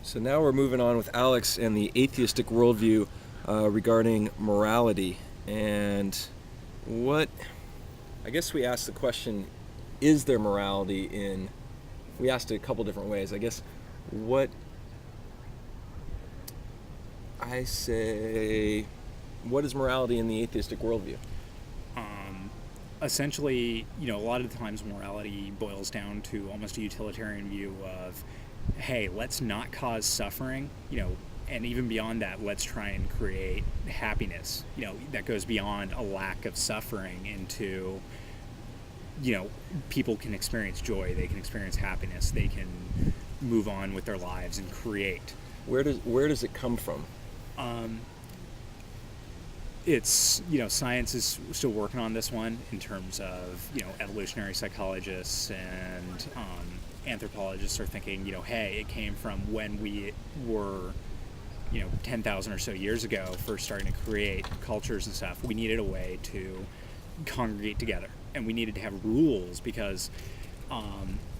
So now we're moving on with Alex and the atheistic worldview regarding morality. And I guess we asked the question, is there morality in, we asked it a couple different ways. I guess what is morality in the atheistic worldview? Essentially, a lot of the times morality boils down to almost a utilitarian view of, hey, let's not cause suffering, and even beyond that, let's try and create happiness, that goes beyond a lack of suffering into, people can experience joy, they can experience happiness, they can move on with their lives and create. Where does it come from? It's, science is still working on this one in terms of, evolutionary psychologists and anthropologists are thinking, hey, it came from when we were, 10,000 or so years ago, first starting to create cultures and stuff. We needed a way to congregate together, and we needed to have rules because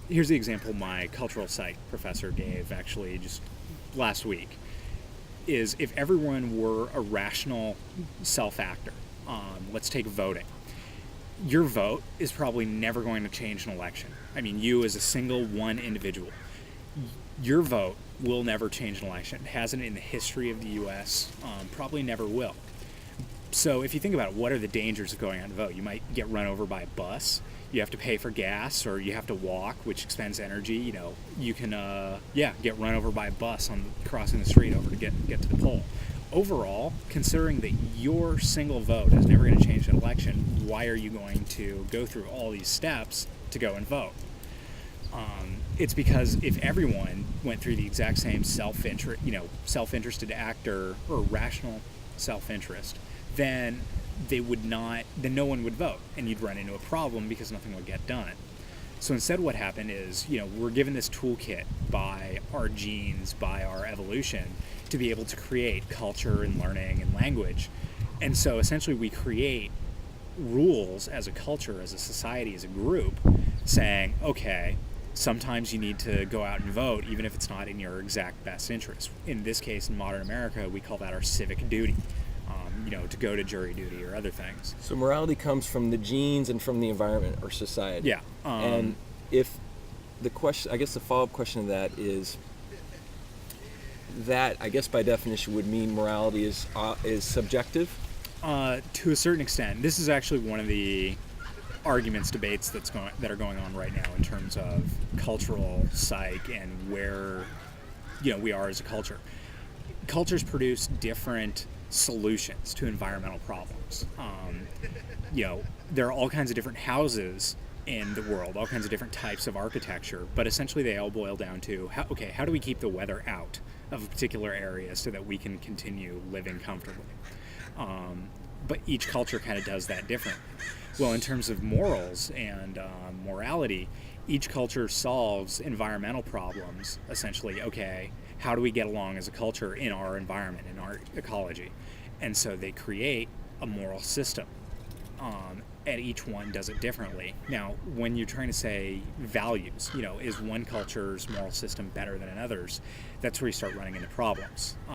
here's the example my cultural psych professor gave actually just last week. Is if everyone were a rational self-actor, let's take voting. Your vote is probably never going to change an election. I mean, you as a single one individual, your vote will never change an election. It hasn't in the history of the U.S., probably never will. So if you think about it, what are the dangers of going out and vote? You might get run over by a bus, you have to pay for gas, or you have to walk, which expends energy. You can get run over by a bus on crossing the street over to get to the poll. Overall, considering that your single vote is never going to change an election, why are you going to go through all these steps to go and vote? It's because if everyone went through the exact same self-interested actor or rational self-interest, then no one would vote, and you'd run into a problem because nothing would get done. So instead what happened is, we're given this toolkit by our genes, by our evolution, to be able to create culture and learning and language. And so essentially we create rules as a culture, as a society, as a group, saying, okay, sometimes you need to go out and vote, even if it's not in your exact best interest. In this case, in modern America, we call that our civic duty. To go to jury duty or other things. So morality comes from the genes and from the environment or society. Yeah. And if the question, I guess the follow-up question to that is, that I guess by definition would mean morality is subjective? To a certain extent. This is actually one of the debates that are going on right now in terms of cultural psych and where we are as a culture. Cultures produce different solutions to environmental problems. There are all kinds of different houses in the world, all kinds of different types of architecture, but essentially they all boil down to, how do we keep the weather out of a particular area so that we can continue living comfortably? But each culture kind of does that differently. Well, in terms of morals and morality, each culture solves environmental problems, essentially, how do we get along as a culture in our environment, in our ecology? And so they create a moral system, and each one does it differently. Now, when you're trying to say values, is one culture's moral system better than another's, that's where you start running into problems.